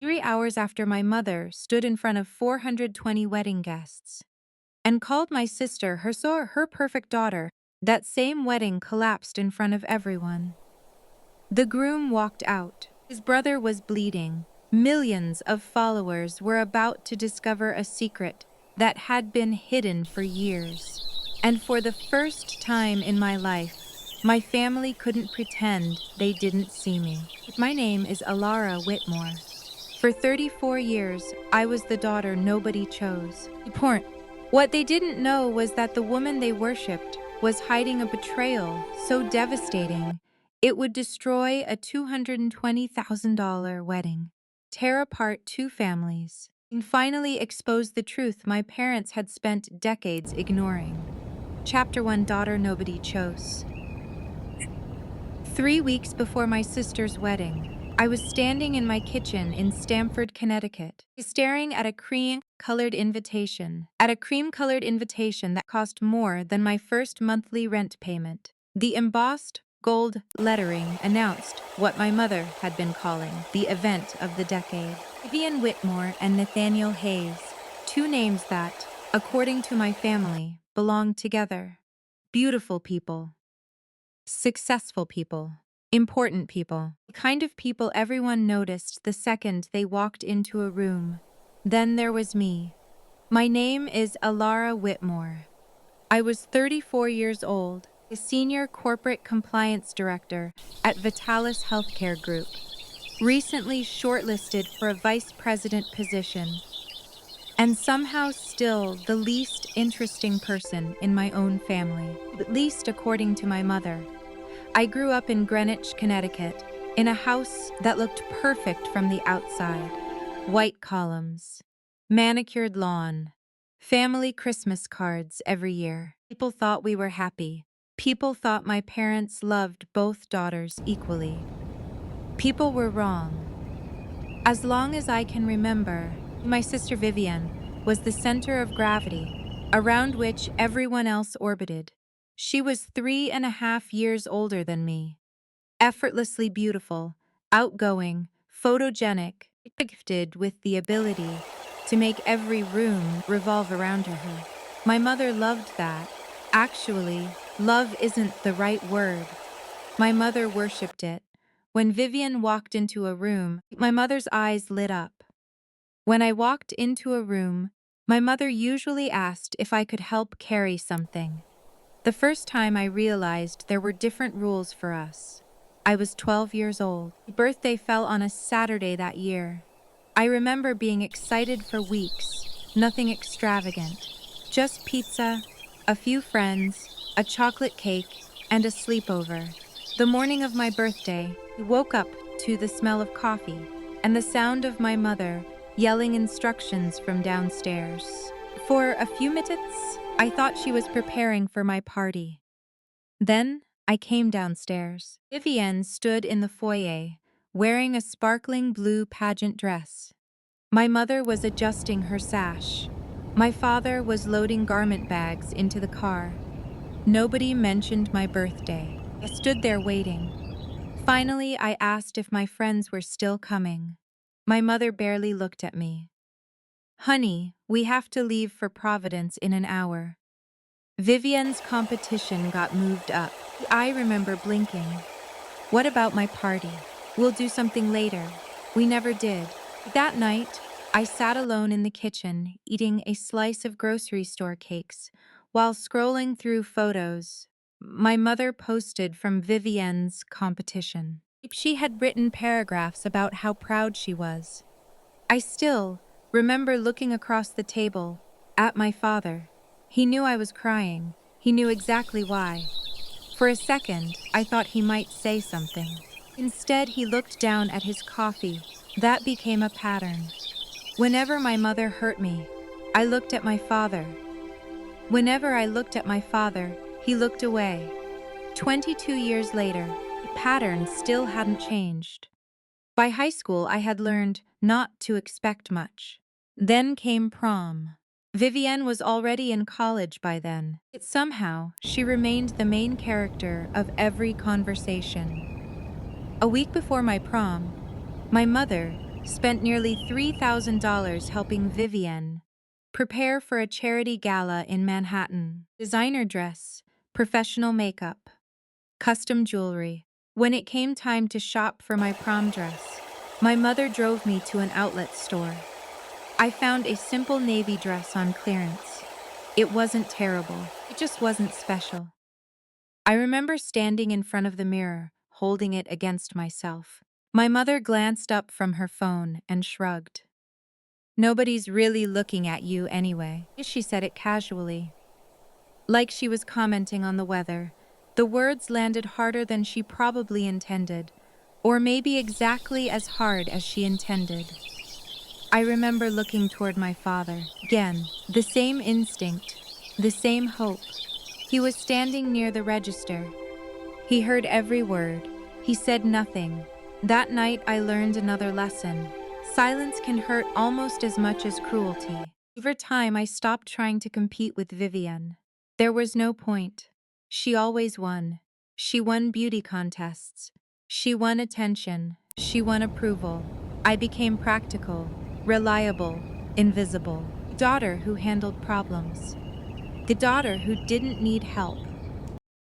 3 hours after my mother stood in front of 420 wedding guests and called my sister her perfect daughter, that same wedding collapsed in front of everyone. The groom walked out. His brother was bleeding. Millions of followers were about to discover a secret that had been hidden for years. And for the first time in my life, my family couldn't pretend they didn't see me. My name is Elara Whitmore. For 34 years, I was the daughter nobody chose. What they didn't know was that the woman they worshipped was hiding a betrayal so devastating it would destroy a $220,000 wedding, tear apart two families, and finally expose the truth my parents had spent decades ignoring. Chapter 1: Daughter Nobody Chose. 3 weeks before my sister's wedding, I was standing in my kitchen in Stamford, Connecticut, staring at a cream-colored invitation that cost more than my first monthly rent payment. The embossed gold lettering announced what my mother had been calling the event of the decade. Vivian Whitmore and Nathaniel Hayes, two names that, according to my family, belonged together. Beautiful people. Successful people. Important people. The kind of people everyone noticed the second they walked into a room. Then there was me. My name is Elara Whitmore. I was 34 years old, a senior corporate compliance director at Vitalis Healthcare Group, recently shortlisted for a vice president position, and somehow still the least interesting person in my own family, at least according to my mother. I grew up in Greenwich, Connecticut, in a house that looked perfect from the outside. White columns, manicured lawn, family Christmas cards every year. People thought we were happy. People thought my parents loved both daughters equally. People were wrong. As long as I can remember, my sister Vivian was the center of gravity, around which everyone else orbited. She was 3.5 years older than me, effortlessly beautiful, outgoing, photogenic, gifted with the ability to make every room revolve around her. My mother loved that. Actually, love isn't the right word. My mother worshipped it. When Vivian walked into a room, my mother's eyes lit up. When I walked into a room, my mother usually asked if I could help carry something. The first time I realized there were different rules for us. I was 12 years old. My birthday fell on a Saturday that year. I remember being excited for weeks, nothing extravagant. Just pizza, a few friends, a chocolate cake, and a sleepover. The morning of my birthday, I woke up to the smell of coffee and the sound of my mother yelling instructions from downstairs. For a few minutes, I thought she was preparing for my party. Then I came downstairs. Vivienne stood in the foyer, wearing a sparkling blue pageant dress. My mother was adjusting her sash. My father was loading garment bags into the car. Nobody mentioned my birthday. I stood there waiting. Finally, I asked if my friends were still coming. My mother barely looked at me. "Honey, we have to leave for Providence in an hour." Vivian's competition got moved up. I remember blinking. What about my party? We'll do something later. We never did. That night, I sat alone in the kitchen, eating a slice of grocery store cakes, while scrolling through photos my mother posted from Vivian's competition. She had written paragraphs about how proud she was. I still remember looking across the table at my father. He knew I was crying. He knew exactly why. For a second, I thought he might say something. Instead, he looked down at his coffee. That became a pattern. Whenever my mother hurt me, I looked at my father. Whenever I looked at my father, he looked away. 22 years later, the pattern still hadn't changed. By high school, I had learned not to expect much. Then came prom. Vivienne was already in college by then. Yet somehow, she remained the main character of every conversation. A week before my prom, my mother spent nearly $3,000 helping Vivienne prepare for a charity gala in Manhattan. Designer dress, professional makeup, custom jewelry. When it came time to shop for my prom dress, my mother drove me to an outlet store. I found a simple navy dress on clearance. It wasn't terrible, it just wasn't special. I remember standing in front of the mirror, holding it against myself. My mother glanced up from her phone and shrugged. "Nobody's really looking at you anyway." She said it casually, like she was commenting on the weather. The words landed harder than she probably intended, or maybe exactly as hard as she intended. I remember looking toward my father. Again, the same instinct, the same hope. He was standing near the register. He heard every word. He said nothing. That night I learned another lesson. Silence can hurt almost as much as cruelty. Over time I stopped trying to compete with Vivienne. There was no point. She always won. She won beauty contests. She won attention. She won approval. I became practical, reliable, invisible. The daughter who handled problems. The daughter who didn't need help.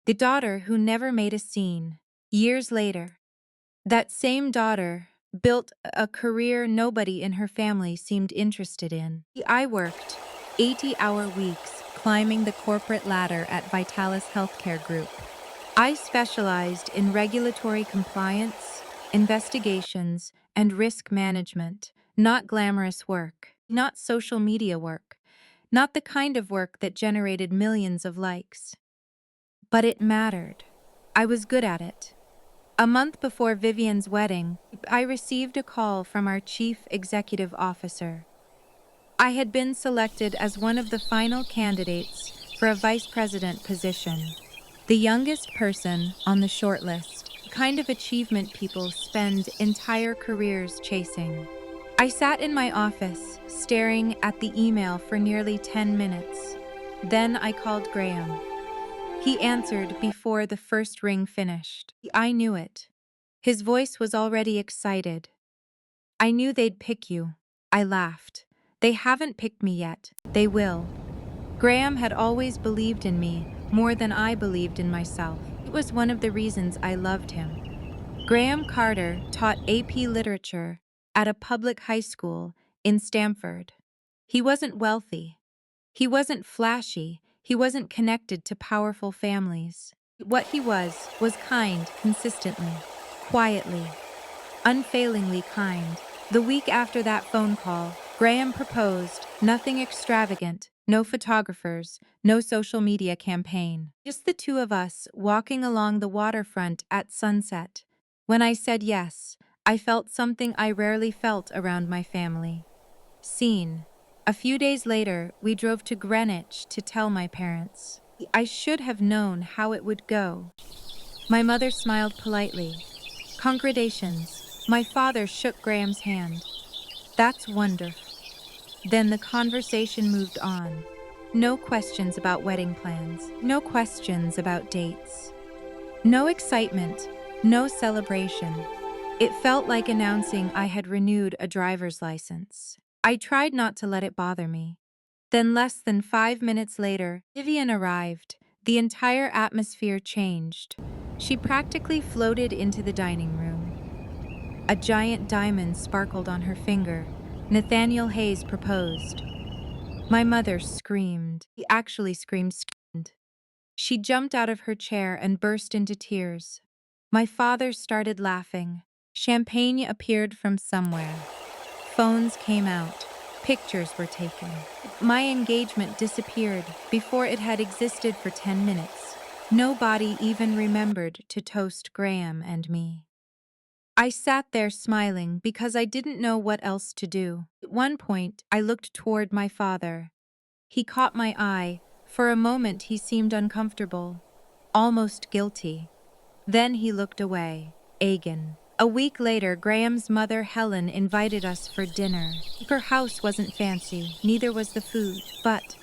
The daughter who never made a scene. Years later, that same daughter built a career nobody in her family seemed interested in. I worked 80-hour weeks climbing the corporate ladder at Vitalis Healthcare Group. I specialized in regulatory compliance, investigations, and risk management, not glamorous work, not social media work, not the kind of work that generated millions of likes. But it mattered. I was good at it. A month before Vivienne's wedding, I received a call from our chief executive officer. I had been selected as one of the final candidates for a vice president position, the youngest person on the shortlist, the kind of achievement people spend entire careers chasing. I sat in my office, staring at the email for nearly 10 minutes. Then I called Graham. He answered before the first ring finished. I knew it. His voice was already excited. "I knew they'd pick you." I laughed. "They haven't picked me yet. They will." Graham had always believed in me more than I believed in myself. It was one of the reasons I loved him. Graham Carter taught AP Literature at a public high school in Stamford. He wasn't wealthy. He wasn't flashy. He wasn't connected to powerful families. What he was kind consistently, quietly, unfailingly kind. The week after that phone call, Graham proposed. Nothing extravagant, no photographers, no social media campaign. Just the two of us walking along the waterfront at sunset. When I said yes, I felt something I rarely felt around my family. Seen. A few days later, we drove to Greenwich to tell my parents. I should have known how it would go. My mother smiled politely. "Congratulations." My father shook Graham's hand. "That's wonderful." Then the conversation moved on. No questions about wedding plans. No questions about dates. No excitement. No celebration. It felt like announcing I had renewed a driver's license. I tried not to let it bother me. Then less than 5 minutes later, Vivienne arrived. The entire atmosphere changed. She practically floated into the dining room. A giant diamond sparkled on her finger. Nathaniel Hayes proposed. My mother screamed. She actually screamed. She jumped out of her chair and burst into tears. My father started laughing. Champagne appeared from somewhere. Phones came out. Pictures were taken. My engagement disappeared before it had existed for 10 minutes. Nobody even remembered to toast Graham and me. I sat there smiling because I didn't know what else to do. At one point, I looked toward my father. He caught my eye. For a moment, he seemed uncomfortable, almost guilty. Then he looked away. Agan. A week later, Graham's mother, Helen, invited us for dinner. Her house wasn't fancy, neither was the food, but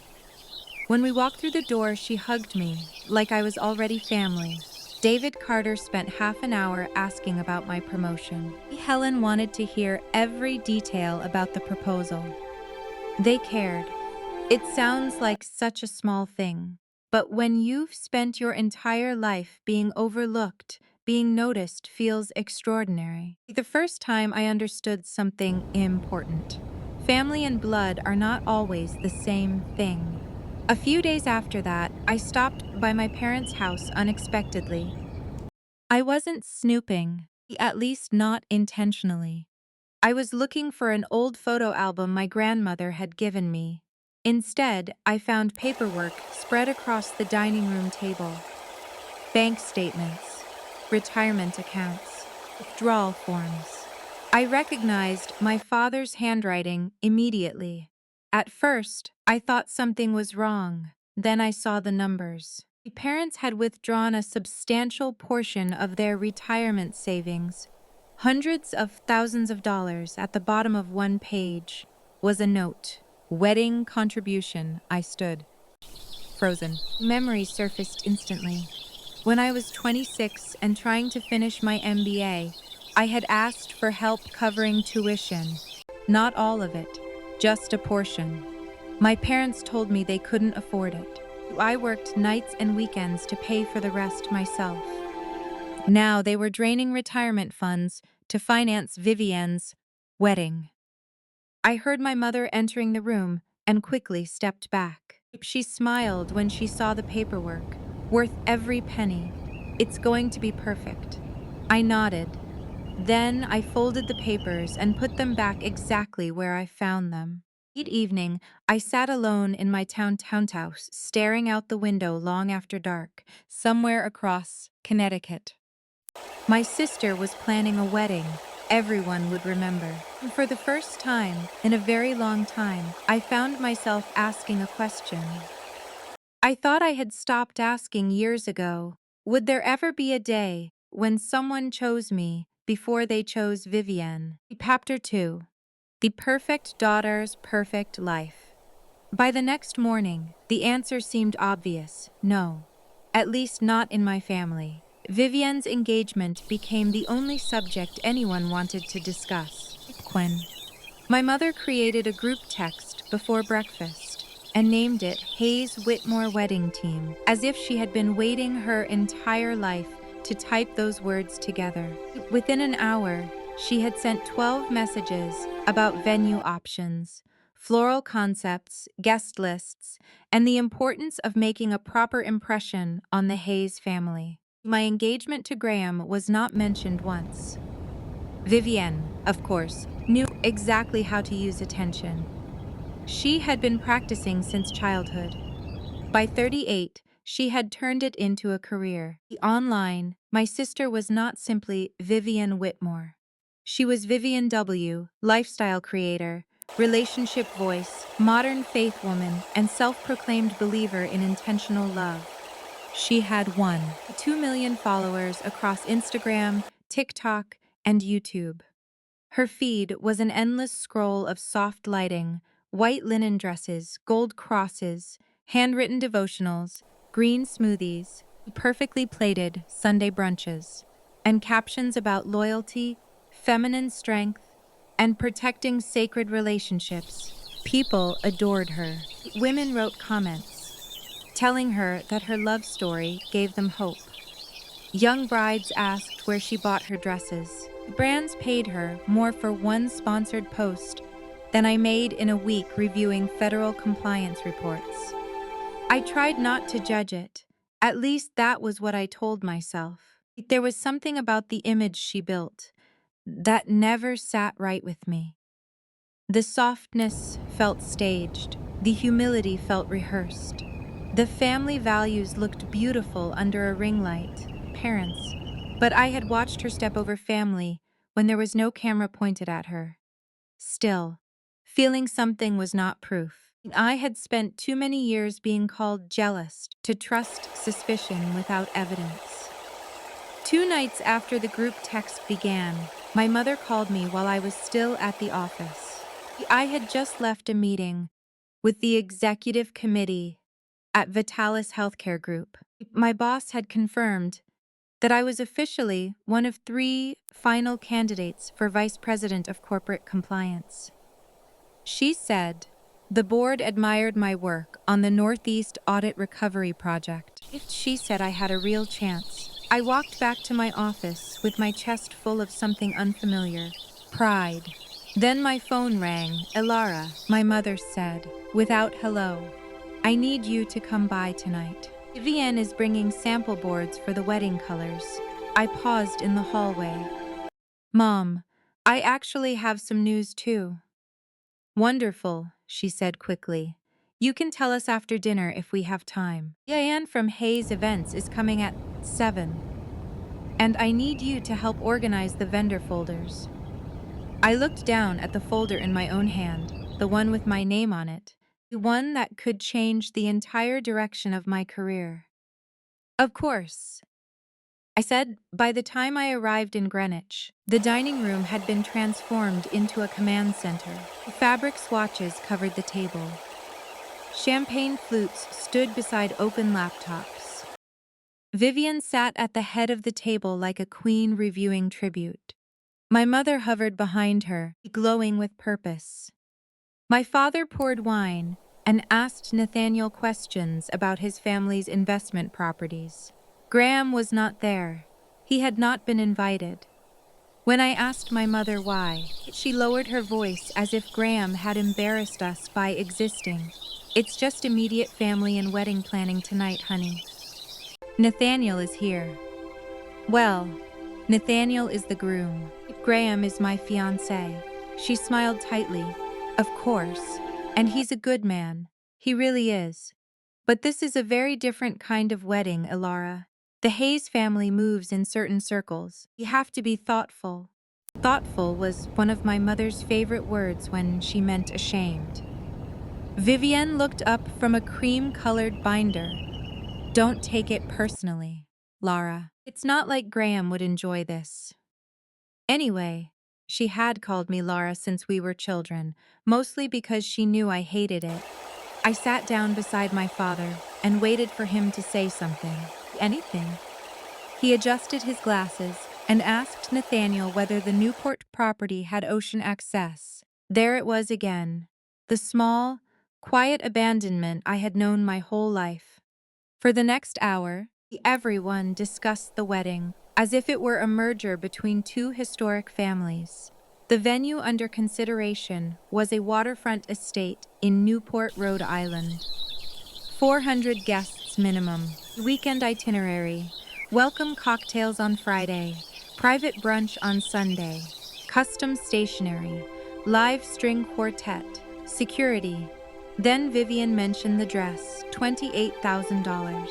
when we walked through the door, she hugged me, like I was already family. David Carter spent half an hour asking about my promotion. Helen wanted to hear every detail about the proposal. They cared. It sounds like such a small thing, but when you've spent your entire life being overlooked, being noticed feels extraordinary. The first time I understood something important. Family and blood are not always the same thing. A few days after that, I stopped by my parents' house unexpectedly. I wasn't snooping, at least not intentionally. I was looking for an old photo album my grandmother had given me. Instead, I found paperwork spread across the dining room table. Bank statements, retirement accounts, withdrawal forms. I recognized my father's handwriting immediately. At first, I thought something was wrong. Then I saw the numbers. My parents had withdrawn a substantial portion of their retirement savings. Hundreds of thousands of dollars. At the bottom of one page was a note. Wedding contribution. I stood, frozen. Memory surfaced instantly. When I was 26 and trying to finish my MBA, I had asked for help covering tuition. Not all of it, just a portion. My parents told me they couldn't afford it. I worked nights and weekends to pay for the rest myself. Now they were draining retirement funds to finance Vivienne's wedding. I heard my mother entering the room and quickly stepped back. She smiled when she saw the paperwork, worth every penny. It's going to be perfect. I nodded. Then I folded the papers and put them back exactly where I found them. Each evening, I sat alone in my townhouse, staring out the window long after dark, somewhere across Connecticut. My sister was planning a wedding everyone would remember. And for the first time in a very long time, I found myself asking a question. I thought I had stopped asking years ago. Would there ever be a day when someone chose me before they chose Vivienne? Chapter 2. The Perfect Daughter's Perfect Life. By the next morning, the answer seemed obvious: no. At least not in my family. Vivienne's engagement became the only subject anyone wanted to discuss. When my mother created a group text before breakfast and named it Hayes Whitmore Wedding Team, as if she had been waiting her entire life to type those words together. Within an hour, she had sent 12 messages about venue options, floral concepts, guest lists, and the importance of making a proper impression on the Hayes family. My engagement to Graham was not mentioned once. Vivienne, of course, knew exactly how to use attention. She had been practicing since childhood. By 38, she had turned it into a career. Online, my sister was not simply Vivienne Whitmore. She was Vivienne W., lifestyle creator, relationship voice, modern faith woman, and self-proclaimed believer in intentional love. She had 2 million followers across Instagram, TikTok, and YouTube. Her feed was an endless scroll of soft lighting, white linen dresses, gold crosses, handwritten devotionals, green smoothies, perfectly plated Sunday brunches, and captions about loyalty, feminine strength, and protecting sacred relationships. People adored her. Women wrote comments, telling her that her love story gave them hope. Young brides asked where she bought her dresses. Brands paid her more for one sponsored post than I made in a week reviewing federal compliance reports. I tried not to judge it. At least that was what I told myself. There was something about the image she built that never sat right with me. The softness felt staged. The humility felt rehearsed. The family values looked beautiful under a ring light. Parents. But I had watched her step over family when there was no camera pointed at her. Still, feeling something was not proof. I had spent too many years being called jealous to trust suspicion without evidence. 2 nights after the group text began, my mother called me while I was still at the office. I had just left a meeting with the executive committee at Vitalis Healthcare Group. My boss had confirmed that I was officially one of 3 final candidates for Vice President of Corporate Compliance. She said, "The board admired my work on the Northeast Audit Recovery Project." She said I had a real chance. I walked back to my office with my chest full of something unfamiliar, pride. Then my phone rang. "Elara," my mother said, without hello. "I need you to come by tonight. Vivienne is bringing sample boards for the wedding colors." I paused in the hallway. "Mom, I actually have some news too." "Wonderful," she said quickly. "You can tell us after dinner if we have time. Diane from Hayes Events is coming at 7. And I need you to help organize the vendor folders." I looked down at the folder in my own hand, the one with my name on it, the one that could change the entire direction of my career. "Of course," I said. By the time I arrived in Greenwich, the dining room had been transformed into a command center. Fabric swatches covered the table. Champagne flutes stood beside open laptops. Vivienne sat at the head of the table like a queen reviewing tribute. My mother hovered behind her, glowing with purpose. My father poured wine and asked Nathaniel questions about his family's investment properties. Graham was not there. He had not been invited. When I asked my mother why, she lowered her voice as if Graham had embarrassed us by existing. "It's just immediate family and wedding planning tonight, honey. Nathaniel is here." "Well, Nathaniel is the groom. Graham is my fiancé." She smiled tightly. "Of course, and he's a good man. He really is. But this is a very different kind of wedding, Elara. The Hayes family moves in certain circles. You have to be thoughtful." Thoughtful was one of my mother's favorite words when she meant ashamed. Vivienne looked up from a cream-colored binder. "Don't take it personally, Lara. It's not like Graham would enjoy this." Anyway, she had called me Lara since we were children, mostly because she knew I hated it. I sat down beside my father and waited for him to say something. Anything. He adjusted his glasses and asked Nathaniel whether the Newport property had ocean access. There it was again. The small, quiet abandonment I had known my whole life. For the next hour, everyone discussed the wedding, as if it were a merger between 2 historic families. The venue under consideration was a waterfront estate in Newport, Rhode Island. 400 guests minimum. Weekend itinerary. Welcome cocktails on Friday. Private brunch on Sunday. Custom stationery. Live string quartet. Security. Then Vivienne mentioned the dress, $28,000.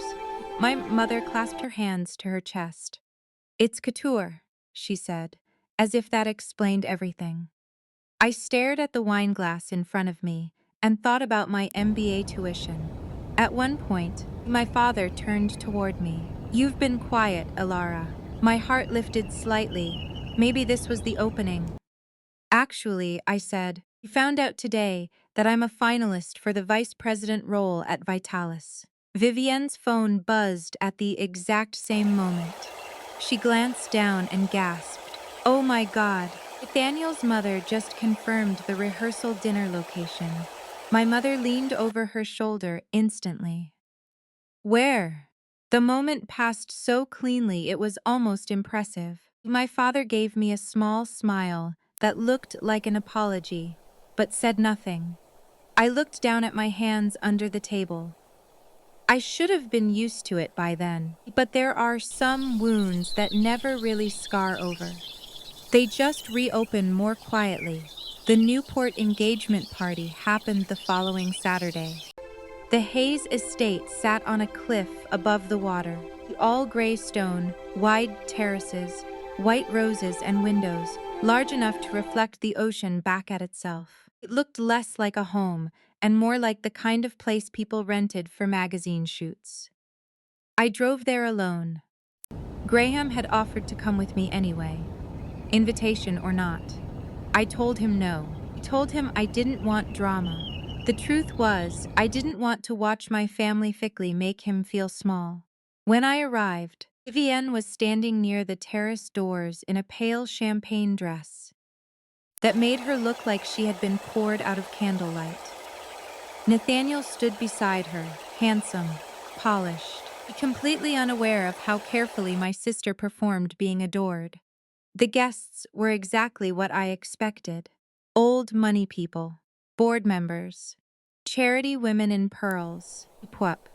My mother clasped her hands to her chest. "It's couture," she said, as if that explained everything. I stared at the wine glass in front of me and thought about my MBA tuition. At one point, my father turned toward me. "You've been quiet, Elara." My heart lifted slightly. Maybe this was the opening. "Actually," I said, "we found out today that I'm a finalist for the vice president role at Vitalis." Vivienne's phone buzzed at the exact same moment. She glanced down and gasped. "Oh my God." Nathaniel's mother just confirmed the rehearsal dinner location. My mother leaned over her shoulder instantly. "Where?" The moment passed so cleanly it was almost impressive. My father gave me a small smile that looked like an apology, but said nothing. I looked down at my hands under the table. I should have been used to it by then, but there are some wounds that never really scar over. They just reopen more quietly. The Newport engagement party happened the following Saturday. The Hayes estate sat on a cliff above the water. All gray stone, wide terraces, white roses and windows, large enough to reflect the ocean back at itself. It looked less like a home and more like the kind of place people rented for magazine shoots. I drove there alone. Graham had offered to come with me anyway, invitation or not. I told him no. I told him I didn't want drama. The truth was, I didn't want to watch my family fickley make him feel small. When I arrived, Vivienne was standing near the terrace doors in a pale champagne dress that made her look like she had been poured out of candlelight. Nathaniel stood beside her, handsome, polished, completely unaware of how carefully my sister performed being adored. The guests were exactly what I expected. Old money people, board members, charity women in pearls, pup.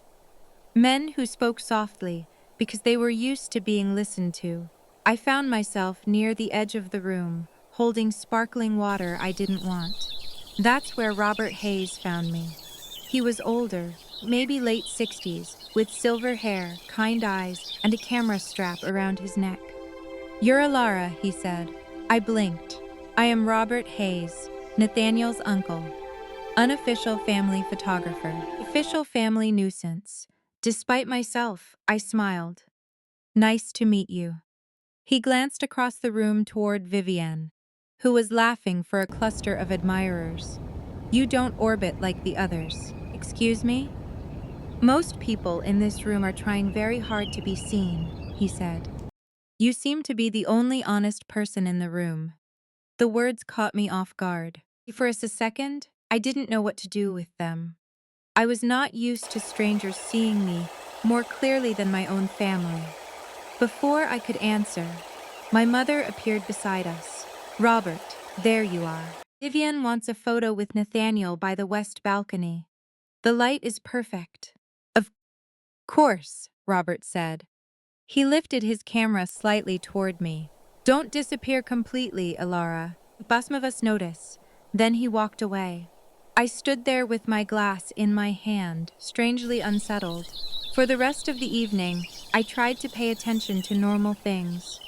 Men who spoke softly because they were used to being listened to. I found myself near the edge of the room, holding sparkling water I didn't want. That's where Robert Hayes found me. He was older, maybe late 60s, with silver hair, kind eyes, and a camera strap around his neck. "You're Elara," he said. I blinked. "I am Robert Hayes, Nathaniel's uncle. Unofficial family photographer. Official family nuisance." Despite myself, I smiled. "Nice to meet you." He glanced across the room toward Vivienne, who was laughing for a cluster of admirers. "You don't orbit like the others." "Excuse me?" "Most people in this room are trying very hard to be seen," he said. "You seem to be the only honest person in the room." The words caught me off guard. For a second, I didn't know what to do with them. I was not used to strangers seeing me more clearly than my own family. Before I could answer, my mother appeared beside us. "Robert, there you are. Vivienne wants a photo with Nathaniel by the west balcony. The light is perfect." "Of course," Robert said. He lifted his camera slightly toward me. "Don't disappear completely, Elara. Some of us notice." Then he walked away. I stood there with my glass in my hand, strangely unsettled. For the rest of the evening, I tried to pay attention to normal things.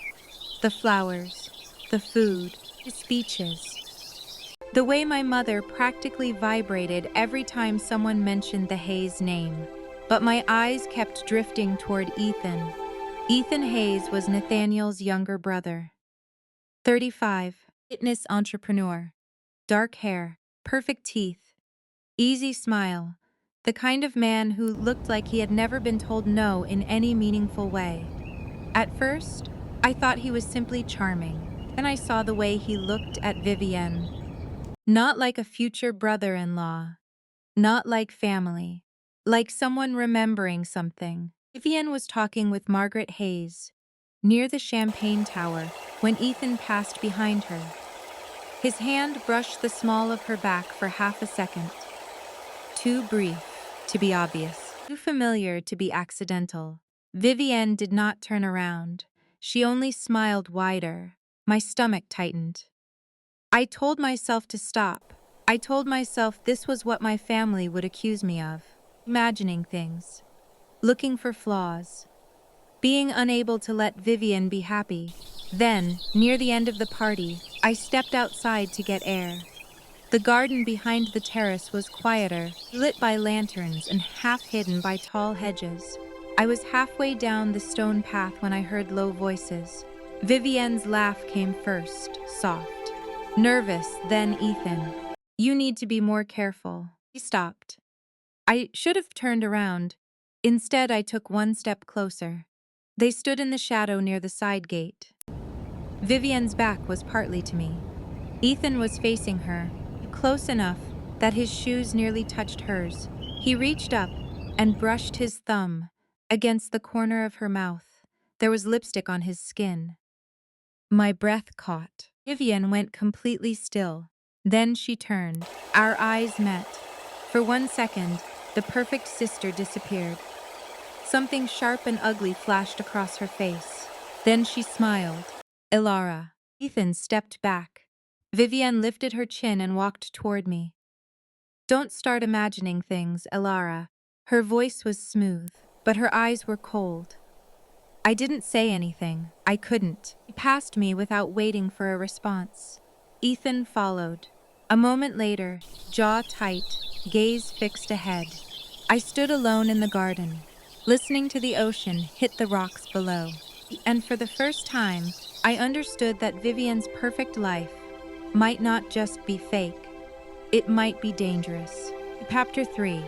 The flowers, the food, the speeches. The way my mother practically vibrated every time someone mentioned the Hayes name. But my eyes kept drifting toward Ethan. Ethan Hayes was Nathaniel's younger brother. 35, fitness entrepreneur. Dark hair, perfect teeth, easy smile. The kind of man who looked like he had never been told no in any meaningful way. At first, I thought he was simply charming. Then I saw the way he looked at Vivienne. Not like a future brother-in-law. Not like family. Like someone remembering something. Vivienne was talking with Margaret Hayes near the champagne tower when Ethan passed behind her. His hand brushed the small of her back for half a second. Too brief to be obvious, too familiar to be accidental. Vivienne did not turn around. She only smiled wider. My stomach tightened. I told myself to stop. I told myself this was what my family would accuse me of. Imagining things. Looking for flaws. Being unable to let Vivienne be happy. Then, near the end of the party, I stepped outside to get air. The garden behind the terrace was quieter, lit by lanterns and half hidden by tall hedges. I was halfway down the stone path when I heard low voices. Vivienne's laugh came first, soft. Nervous, then Ethan. "You need to be more careful." He stopped. I should have turned around. Instead, I took one step closer. They stood in the shadow near the side gate. Vivienne's back was partly to me. Ethan was facing her, close enough that his shoes nearly touched hers. He reached up and brushed his thumb against the corner of her mouth. There was lipstick on his skin. My breath caught. Vivienne went completely still. Then she turned. Our eyes met. For 1 second, the perfect sister disappeared. Something sharp and ugly flashed across her face. Then she smiled. "Elara." Ethan stepped back. Vivienne lifted her chin and walked toward me. "Don't start imagining things, Elara." Her voice was smooth, but her eyes were cold. I didn't say anything. I couldn't. He passed me without waiting for a response. Ethan followed. A moment later, jaw tight, gaze fixed ahead. I stood alone in the garden, listening to the ocean hit the rocks below. And for the first time, I understood that Vivienne's perfect life might not just be fake. It might be dangerous. Chapter 3.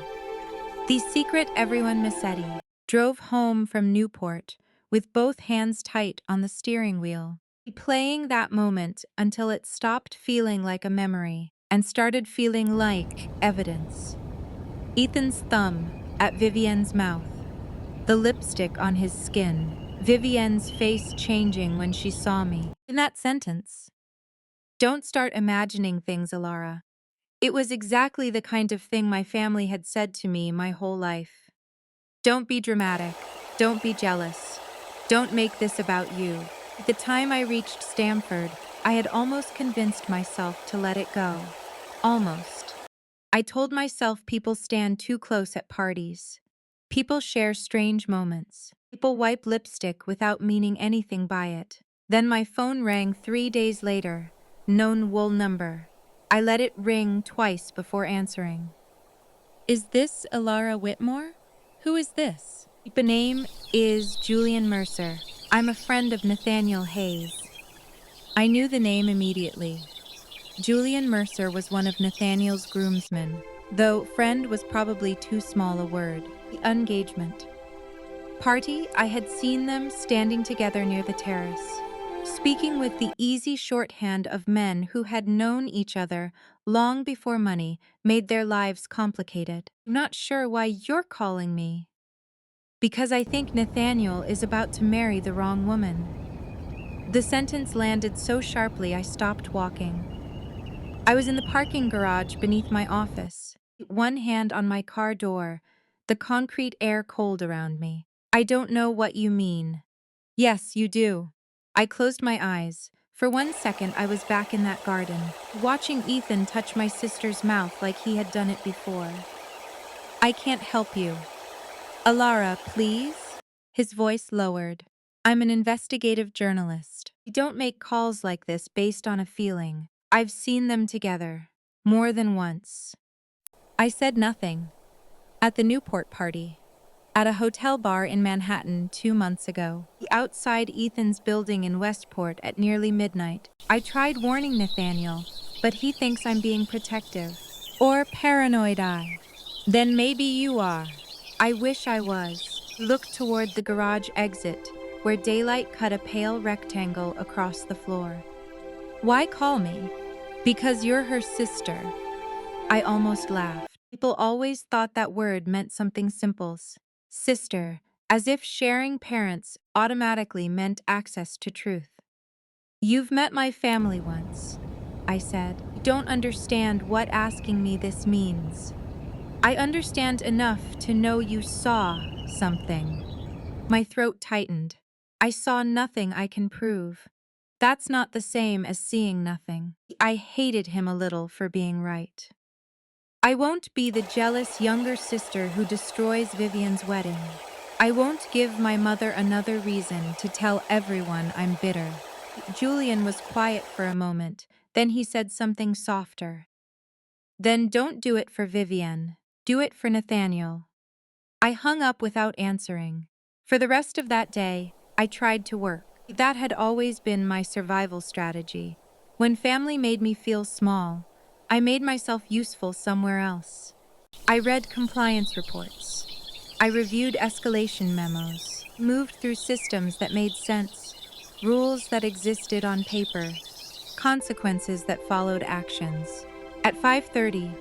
The secret everyone Massetti drove home from Newport, with both hands tight on the steering wheel, playing that moment until it stopped feeling like a memory and started feeling like evidence. Ethan's thumb at Vivienne's mouth, the lipstick on his skin, Vivienne's face changing when she saw me. In that sentence, don't start imagining things, Elara. It was exactly the kind of thing my family had said to me my whole life. Don't be dramatic. Don't be jealous. Don't make this about you. At the time I reached Stamford, I had almost convinced myself to let it go. Almost. I told myself people stand too close at parties. People share strange moments. People wipe lipstick without meaning anything by it. Then my phone rang 3 days later. Known wool number. I let it ring twice before answering. Is this Elara Whitmore? Who is this? The name is Julian Mercer. I'm a friend of Nathaniel Hayes. I knew the name immediately. Julian Mercer was one of Nathaniel's groomsmen, though friend was probably too small a word. The engagement party, I had seen them standing together near the terrace, speaking with the easy shorthand of men who had known each other long before money made their lives complicated. I'm not sure why you're calling me. Because I think Nathaniel is about to marry the wrong woman. The sentence landed so sharply I stopped walking. I was in the parking garage beneath my office, one hand on my car door, the concrete air cold around me. I don't know what you mean. Yes, you do. I closed my eyes. For 1 second, I was back in that garden, watching Ethan touch my sister's mouth like he had done it before. I can't help you. Elara, please? His voice lowered. I'm an investigative journalist. I don't make calls like this based on a feeling. I've seen them together. More than once. I said nothing. At the Newport party. At a hotel bar in Manhattan 2 months ago. Outside Ethan's building in Westport at nearly midnight. I tried warning Nathaniel, but he thinks I'm being protective. Or paranoid I. Then maybe you are. I wish I was. Look toward the garage exit, where daylight cut a pale rectangle across the floor. Why call me? Because you're her sister. I almost laughed. People always thought that word meant something simple. Sister, as if sharing parents automatically meant access to truth. You've met my family once, I said. You don't understand what asking me this means. I understand enough to know you saw something. My throat tightened. I saw nothing I can prove. That's not the same as seeing nothing. I hated him a little for being right. I won't be the jealous younger sister who destroys Vivian's wedding. I won't give my mother another reason to tell everyone I'm bitter. Julian was quiet for a moment, then he said something softer. Then don't do it for Vivian. Do it for Nathaniel. I hung up without answering. For the rest of that day, I tried to work. That had always been my survival strategy. When family made me feel small, I made myself useful somewhere else. I read compliance reports. I reviewed escalation memos, moved through systems that made sense, rules that existed on paper, consequences that followed actions. At 5:30,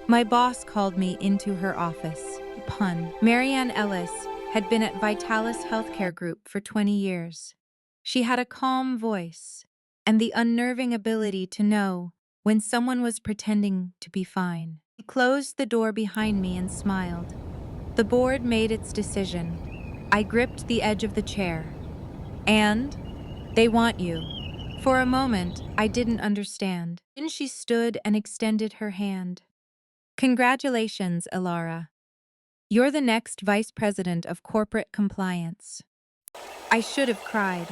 my boss called me into her office. Pun. Marianne Ellis had been at Vitalis Healthcare Group for 20 years. She had a calm voice and the unnerving ability to know when someone was pretending to be fine. She closed the door behind me and smiled. The board made its decision. I gripped the edge of the chair. And they want you. For a moment, I didn't understand. Then she stood and extended her hand. Congratulations, Elara. You're the next vice president of corporate compliance. I should have cried.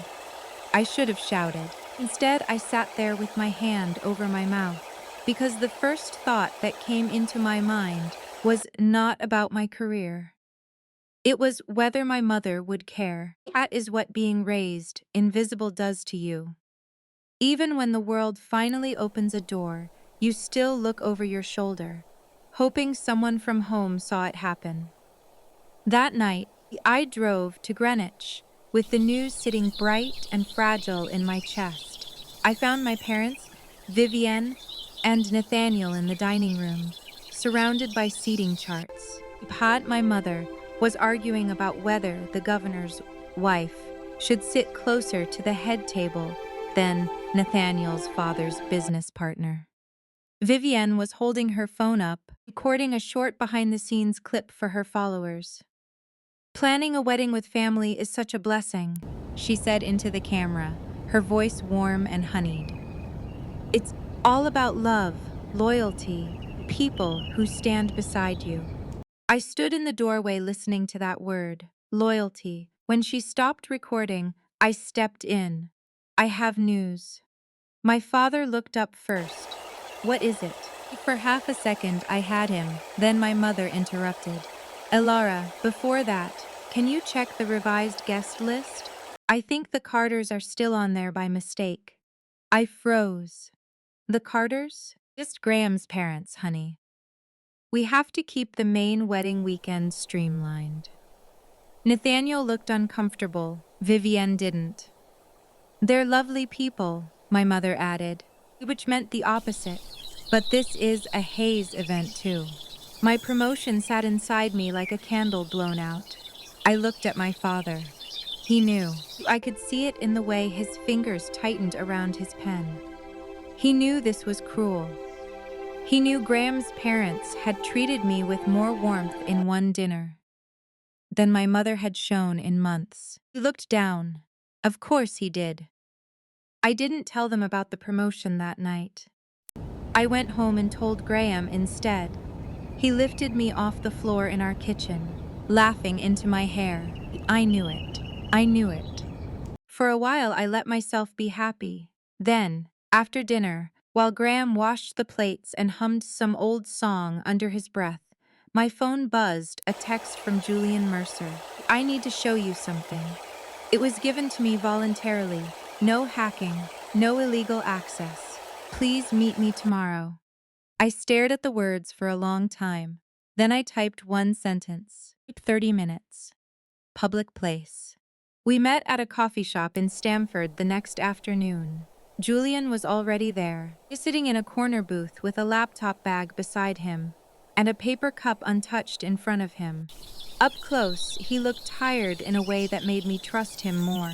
I should have shouted. Instead, I sat there with my hand over my mouth, because the first thought that came into my mind was not about my career. It was whether my mother would care. That is what being raised invisible does to you. Even when the world finally opens a door, you still look over your shoulder, hoping someone from home saw it happen. That night, I drove to Greenwich, with the news sitting bright and fragile in my chest. I found my parents, Vivienne, and Nathaniel in the dining room, surrounded by seating charts. Pat, my mother, was arguing about whether the governor's wife should sit closer to the head table than Nathaniel's father's business partner. Vivienne was holding her phone up, recording a short behind-the-scenes clip for her followers. "Planning a wedding with family is such a blessing," she said into the camera, her voice warm and honeyed. "It's all about love, loyalty, people who stand beside you." I stood in the doorway listening to that word, loyalty. When she stopped recording, I stepped in. "I have news." My father looked up first. "What is it?" For half a second I had him, then my mother interrupted. "Elara, before that, can you check the revised guest list? I think the Carters are still on there by mistake." I froze. "The Carters?" "Just Graham's parents, honey. We have to keep the main wedding weekend streamlined." Nathaniel looked uncomfortable. Vivienne didn't. "They're lovely people," my mother added, which meant the opposite. "But this is a Hayes event too." My promotion sat inside me like a candle blown out. I looked at my father. He knew. I could see it in the way his fingers tightened around his pen. He knew this was cruel. He knew Graham's parents had treated me with more warmth in one dinner than my mother had shown in months. He looked down. Of course he did. I didn't tell them about the promotion that night. I went home and told Graham instead. He lifted me off the floor in our kitchen, laughing into my hair. I knew it. I knew it. For a while I let myself be happy. Then, after dinner, while Graham washed the plates and hummed some old song under his breath, my phone buzzed, a text from Julian Mercer. "I need to show you something." It was given to me voluntarily. No hacking, no illegal access. "Please meet me tomorrow." I stared at the words for a long time. Then I typed one sentence. 30 minutes. Public place. We met at a coffee shop in Stamford the next afternoon. Julian was already there, sitting in a corner booth with a laptop bag beside him and a paper cup untouched in front of him. Up close, he looked tired in a way that made me trust him more.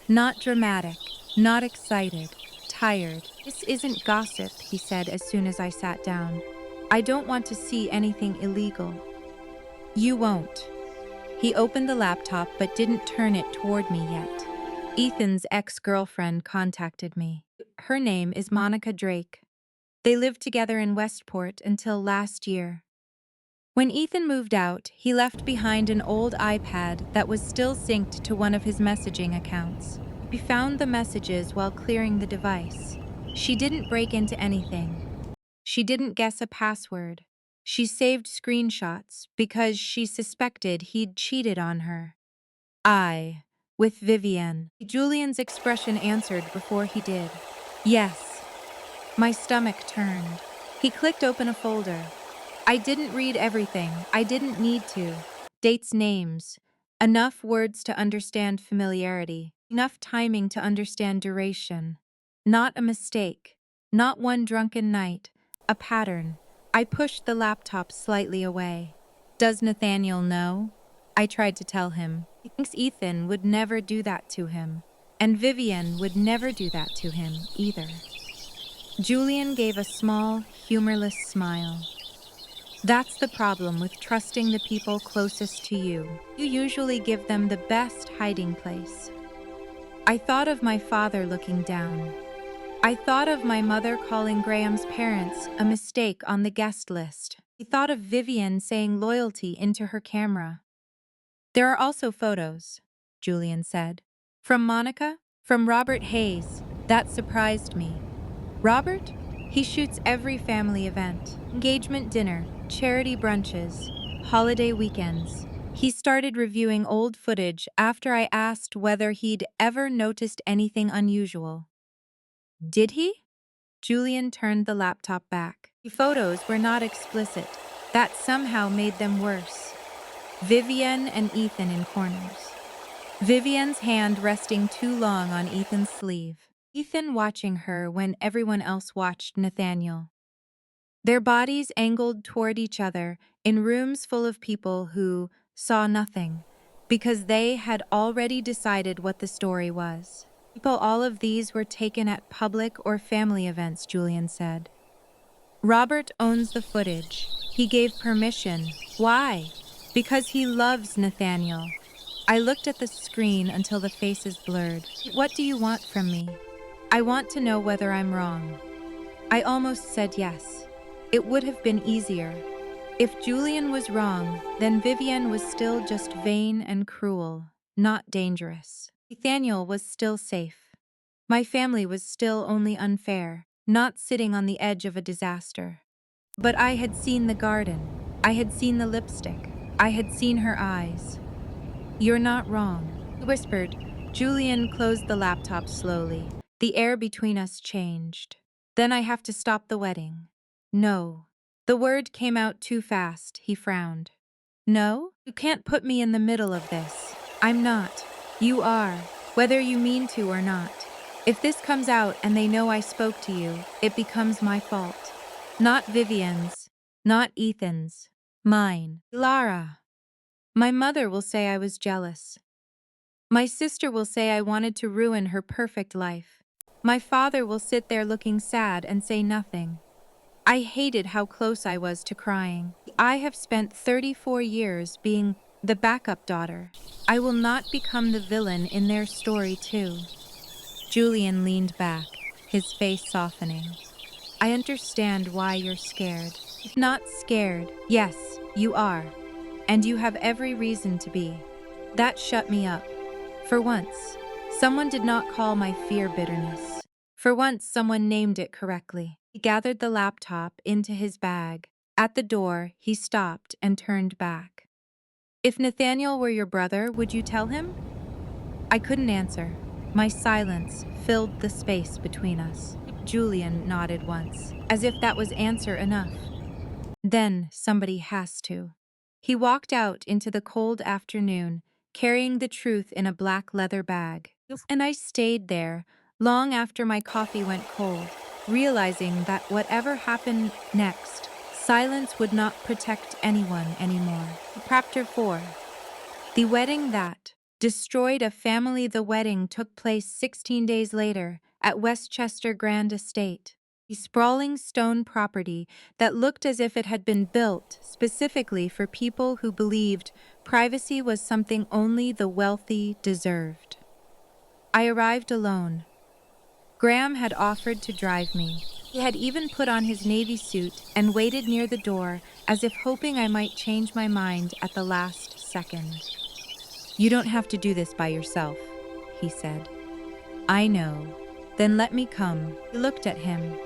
Not dramatic, not excited, tired. "This isn't gossip," he said as soon as I sat down. "I don't want to see anything illegal." "You won't." He opened the laptop but didn't turn it toward me yet. "Ethan's ex-girlfriend contacted me. Her name is Monica Drake. They lived together in Westport until last year. When Ethan moved out, he left behind an old iPad that was still synced to one of his messaging accounts. We found the messages while clearing the device. She didn't break into anything. She didn't guess a password. She saved screenshots because she suspected he'd cheated on her. With Vivienne. Julian's expression answered before he did. "Yes." My stomach turned. He clicked open a folder. I didn't read everything. I didn't need to. Dates, names. Enough words to understand familiarity. Enough timing to understand duration. Not a mistake. Not one drunken night. A pattern. I pushed the laptop slightly away. "Does Nathaniel know?" I tried to tell him. He thinks Ethan would never do that to him. And Vivienne would never do that to him either. Julian gave a small, humorless smile. "That's the problem with trusting the people closest to you. You usually give them the best hiding place." I thought of my father looking down. I thought of my mother calling Graham's parents a mistake on the guest list. I thought of Vivienne saying loyalty into her camera. "There are also photos," Julian said. "From Monica, from Robert Hayes." That surprised me. "Robert? He shoots every family event. Engagement dinner, charity brunches, holiday weekends. He started reviewing old footage after I asked whether he'd ever noticed anything unusual." "Did he?" Julian turned the laptop back. "The photos were not explicit. That somehow made them worse. Vivienne and Ethan in corners. Vivian's hand resting too long on Ethan's sleeve. Ethan watching her when everyone else watched Nathaniel. Their bodies angled toward each other in rooms full of people who saw nothing because they had already decided what the story was. People, all of these were taken at public or family events, Julian said. Robert owns the footage. He gave permission. Why? Because he loves Nathaniel. I looked at the screen until the faces blurred. What do you want from me? I want to know whether I'm wrong. I almost said yes. It would have been easier. If Julian was wrong, then Vivian was still just vain and cruel, not dangerous. Nathaniel was still safe. My family was still only unfair, not sitting on the edge of a disaster. But I had seen the garden. I had seen the lipstick. I had seen her eyes. You're not wrong, he whispered. Julian closed the laptop slowly. The air between us changed. Then I have to stop the wedding. No. The word came out too fast, he frowned. No? You can't put me in the middle of this. I'm not. You are, whether you mean to or not. If this comes out and they know I spoke to you, it becomes my fault. Not Vivian's. Not Ethan's. Mine. Elara. My mother will say I was jealous. My sister will say I wanted to ruin her perfect life. My father will sit there looking sad and say nothing. I hated how close I was to crying. I have spent 34 years being the backup daughter. I will not become the villain in their story too. Julian leaned back, his face softening. I understand why you're scared. Not scared. Yes, you are. And you have every reason to be. That shut me up. For once, someone did not call my fear bitterness. For once, someone named it correctly. He gathered the laptop into his bag. At the door, he stopped and turned back. If Nathaniel were your brother, would you tell him? I couldn't answer. My silence filled the space between us. Julian nodded once, as if that was answer enough. Then somebody has to. He walked out into the cold afternoon, carrying the truth in a black leather bag. And I stayed there, long after my coffee went cold, realizing that whatever happened next, silence would not protect anyone anymore. Chapter 4. The wedding that destroyed a family. The wedding took place 16 days later at Westchester Grand Estate, a sprawling stone property that looked as if it had been built specifically for people who believed privacy was something only the wealthy deserved. I arrived alone. Graham had offered to drive me. He had even put on his navy suit and waited near the door as if hoping I might change my mind at the last second. You don't have to do this by yourself, he said. I know. Then let me come. I looked at him.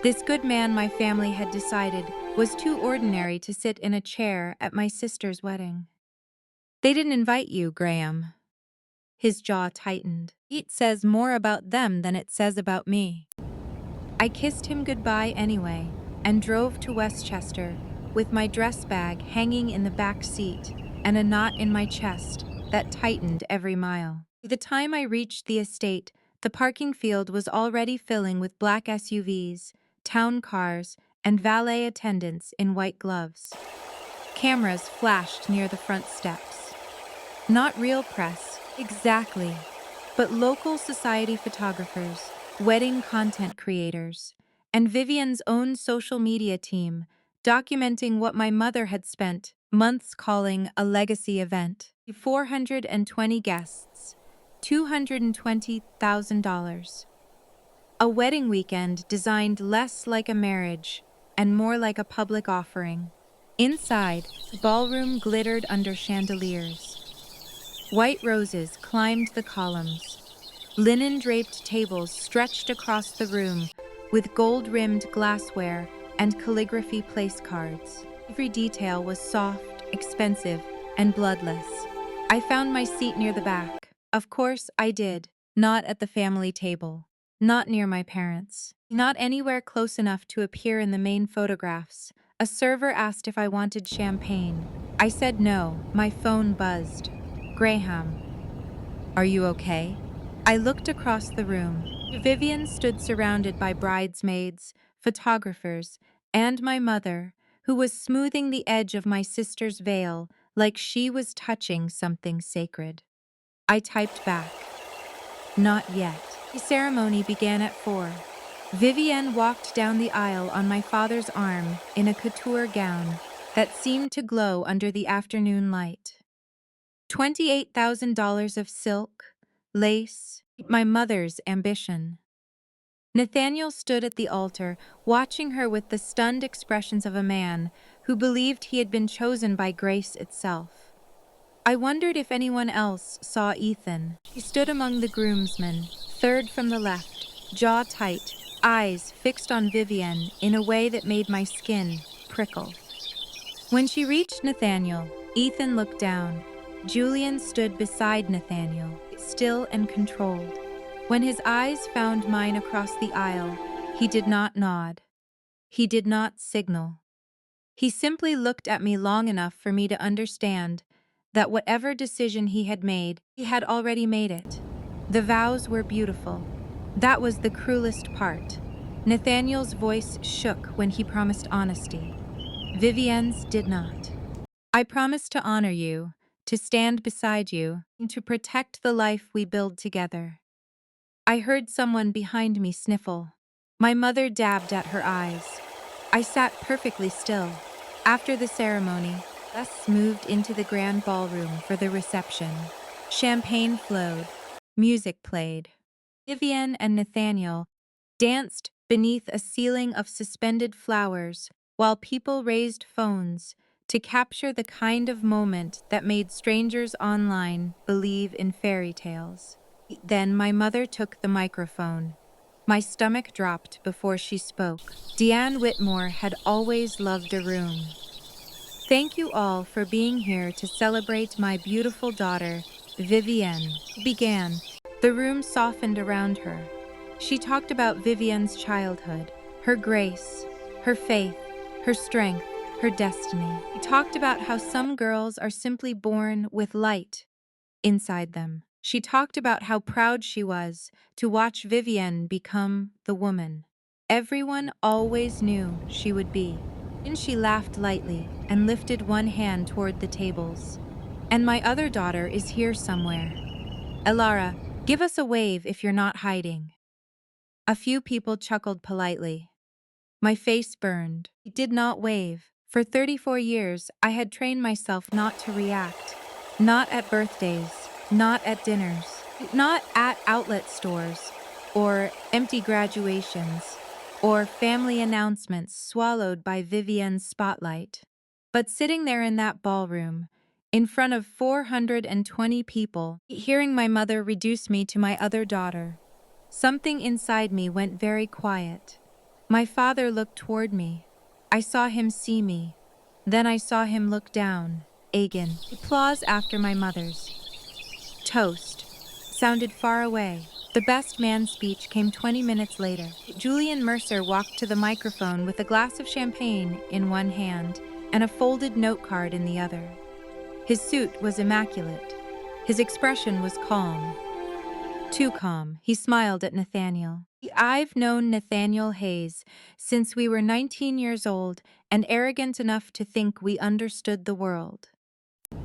This good man my family had decided was too ordinary to sit in a chair at my sister's wedding. They didn't invite you, Graham. His jaw tightened. It says more about them than it says about me. I kissed him goodbye anyway and drove to Westchester with my dress bag hanging in the back seat and a knot in my chest that tightened every mile. By the time I reached the estate, the parking field was already filling with black SUVs, town cars, and valet attendants in white gloves. Cameras flashed near the front steps. Not real press, exactly, but local society photographers, wedding content creators, and Vivian's own social media team, documenting what my mother had spent months calling a legacy event. 420 guests, $220,000. A wedding weekend designed less like a marriage and more like a public offering. Inside, the ballroom glittered under chandeliers. White roses climbed the columns. Linen-draped tables stretched across the room with gold-rimmed glassware and calligraphy place cards. Every detail was soft, expensive, and bloodless. I found my seat near the back. Of course I did. Not at the family table. Not near my parents. Not anywhere close enough to appear in the main photographs. A server asked if I wanted champagne. I said no. My phone buzzed. Graham. Are you okay? I looked across the room. Vivian stood surrounded by bridesmaids, photographers, and my mother, who was smoothing the edge of my sister's veil like she was touching something sacred. I typed back, "Not yet." The ceremony began at 4. Vivienne walked down the aisle on my father's arm in a couture gown that seemed to glow under the afternoon light. $28,000 of silk, lace, my mother's ambition. Nathaniel stood at the altar, watching her with the stunned expressions of a man who believed he had been chosen by grace itself. I wondered if anyone else saw Ethan. He stood among the groomsmen, third from the left, jaw tight, eyes fixed on Vivienne in a way that made my skin prickle. When she reached Nathaniel, Ethan looked down. Julian stood beside Nathaniel, still and controlled. When his eyes found mine across the aisle, he did not nod. He did not signal. He simply looked at me long enough for me to understand that whatever decision he had made, he had already made it. The vows were beautiful. That was the cruelest part. Nathaniel's voice shook when he promised honesty. Vivienne's did not. "I promise to honor you, to stand beside you, and to protect the life we build together." I heard someone behind me sniffle. My mother dabbed at her eyes. I sat perfectly still. After the ceremony, us moved into the grand ballroom for the reception. Champagne flowed. Music played. Vivienne and Nathaniel danced beneath a ceiling of suspended flowers while people raised phones to capture the kind of moment that made strangers online believe in fairy tales. Then my mother took the microphone. My stomach dropped before she spoke. Elara Whitmore had always loved a room. "Thank you all for being here to celebrate my beautiful daughter, Vivienne," began. The room softened around her. She talked about Vivienne's childhood, her grace, her faith, her strength, her destiny. She talked about how some girls are simply born with light inside them. She talked about how proud she was to watch Vivienne become the woman everyone always knew she would be. Then she laughed lightly and lifted one hand toward the tables. "And my other daughter is here somewhere. Elara, give us a wave if you're not hiding." A few people chuckled politely. My face burned. I did not wave. For 34 years, I had trained myself not to react. Not at birthdays, not at dinners, not at outlet stores, or empty graduations, or family announcements swallowed by Vivienne's spotlight. But sitting there in that ballroom, in front of 420 people, hearing my mother reduce me to my other daughter, something inside me went very quiet. My father looked toward me. I saw him see me. Then I saw him look down. Agin. Applause after my mother's toast sounded far away. The best man speech came 20 minutes later. Julian Mercer walked to the microphone with a glass of champagne in one hand and a folded note card in the other. His suit was immaculate. His expression was calm. Too calm. He smiled at Nathaniel. "I've known Nathaniel Hayes since we were 19 years old and arrogant enough to think we understood the world."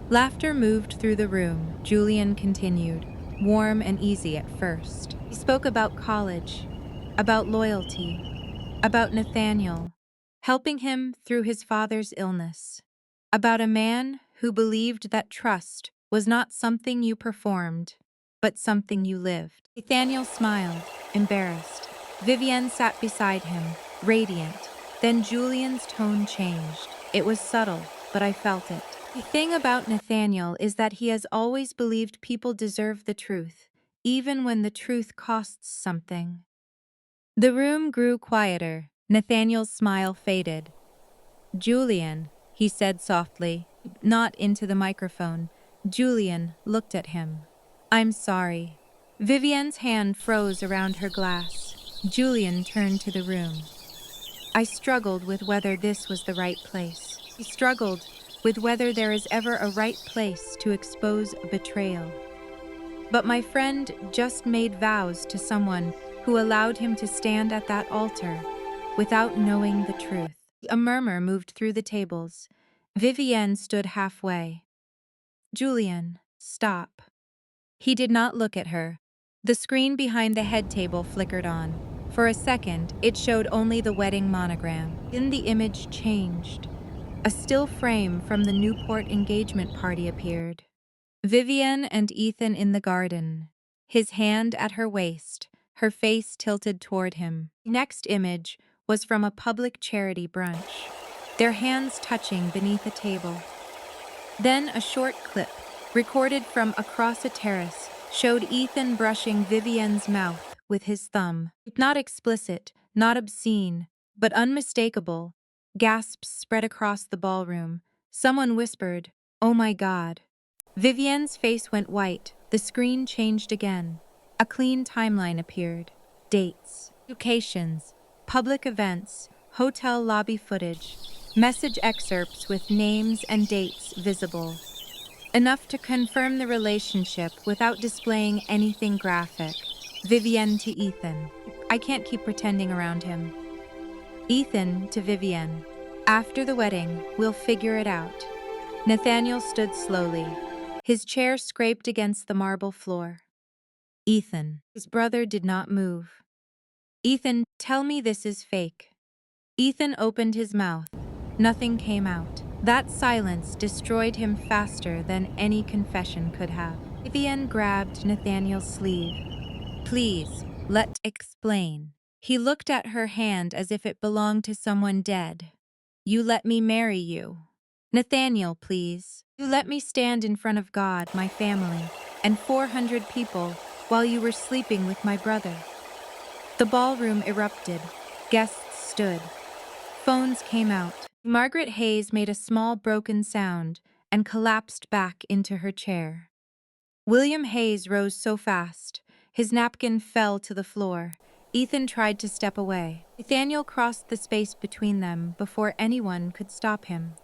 Laughter moved through the room. Julian continued, warm and easy at first. He spoke about college, about loyalty, about Nathaniel, helping him through his father's illness, about a man who believed that trust was not something you performed, but something you lived. Nathaniel smiled, embarrassed. Vivienne sat beside him, radiant. Then Julian's tone changed. It was subtle, but I felt it. The thing about Nathaniel is that he has always believed people deserve the truth, even when the truth costs something. The room grew quieter. Nathaniel's smile faded. "Julian," he said softly, not into the microphone. Julian looked at him. "I'm sorry." Vivienne's hand froze around her glass. Julian turned to the room. I struggled with whether this was the right place. I struggled with whether there is ever a right place to expose a betrayal. But my friend just made vows to someone who allowed him to stand at that altar without knowing the truth. A murmur moved through the tables. Vivienne stood halfway. Julian, stop. He did not look at her. The screen behind the head table flickered on. For a second, it showed only the wedding monogram. Then the image changed. A still frame from the Newport engagement party appeared. Vivienne and Ethan in the garden, his hand at her waist, her face tilted toward him. Next image was from a public charity brunch, their hands touching beneath a table. Then a short clip, recorded from across a terrace, showed Ethan brushing Vivienne's mouth with his thumb. Not explicit, not obscene, but unmistakable. Gasps spread across the ballroom. Someone whispered, "Oh my God." Vivienne's face went white. The screen changed again. A clean timeline appeared. Dates, locations, public events, hotel lobby footage, message excerpts with names and dates visible. Enough to confirm the relationship without displaying anything graphic. Vivienne to Ethan. I can't keep pretending around him. Ethan to Vivienne. After the wedding, we'll figure it out. Nathaniel stood slowly. His chair scraped against the marble floor. Ethan. His brother did not move. Ethan, tell me this is fake. Ethan opened his mouth. Nothing came out. That silence destroyed him faster than any confession could have. Vivienne grabbed Nathaniel's sleeve. Please, let explain. He looked at her hand as if it belonged to someone dead. You let me marry you. Nathaniel, please. You let me stand in front of God, my family, and 400 people while you were sleeping with my brother. The ballroom erupted. Guests stood. Phones came out. Margaret Hayes made a small broken sound and collapsed back into her chair. William Hayes rose so fast, his napkin fell to the floor. Ethan tried to step away. Nathaniel crossed the space between them before anyone could stop him.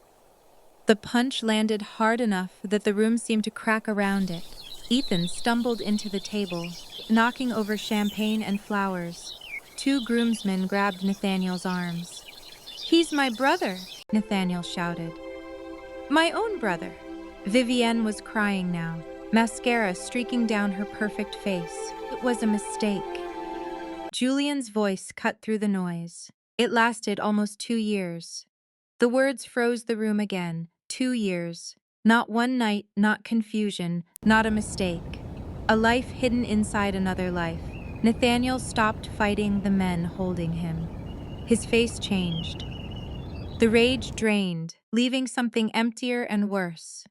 The punch landed hard enough that the room seemed to crack around it. Ethan stumbled into the table, knocking over champagne and flowers. Two groomsmen grabbed Nathaniel's arms. He's my brother, Nathaniel shouted. My own brother. Vivienne was crying now, mascara streaking down her perfect face. It was a mistake. Julian's voice cut through the noise. It lasted almost 2 years. The words froze the room again. 2 years. Not one night, not confusion, not a mistake. A life hidden inside another life. Nathaniel stopped fighting the men holding him. His face changed. The rage drained, leaving something emptier and worse.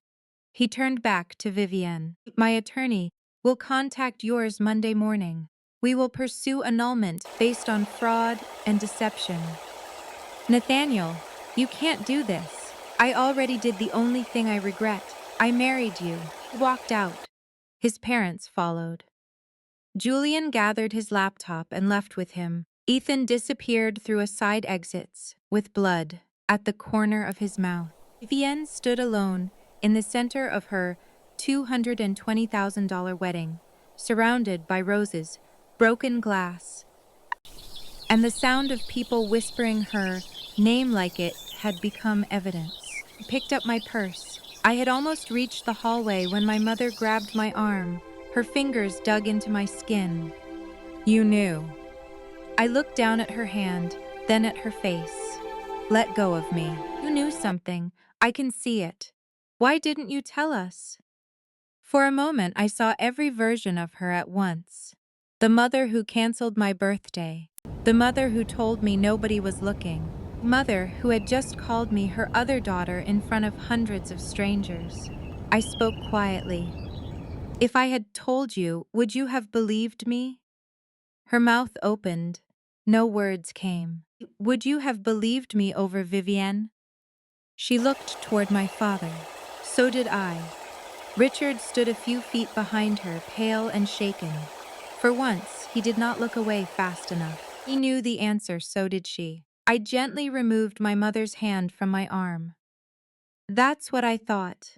He turned back to Vivienne. My attorney will contact yours Monday morning. We will pursue annulment based on fraud and deception. Nathaniel, you can't do this. I already did the only thing I regret. I married you. He walked out. His parents followed. Julian gathered his laptop and left with him. Ethan disappeared through a side exits, with blood at the corner of his mouth. Vivienne stood alone in the center of her $220,000 wedding, surrounded by roses, broken glass, and the sound of people whispering her name like it had become evidence. I picked up my purse. I had almost reached the hallway when my mother grabbed my arm. Her fingers dug into my skin. You knew. I looked down at her hand, then at her face. Let go of me. You knew something. I can see it. Why didn't you tell us? For a moment, I saw every version of her at once. The mother who canceled my birthday. The mother who told me nobody was looking. Mother who had just called me her other daughter in front of hundreds of strangers. I spoke quietly. If I had told you, would you have believed me? Her mouth opened. No words came. Would you have believed me over Vivienne? She looked toward my father. So did I. Richard stood a few feet behind her, pale and shaken. For once, he did not look away fast enough. He knew the answer, so did she. I gently removed my mother's hand from my arm. That's what I thought.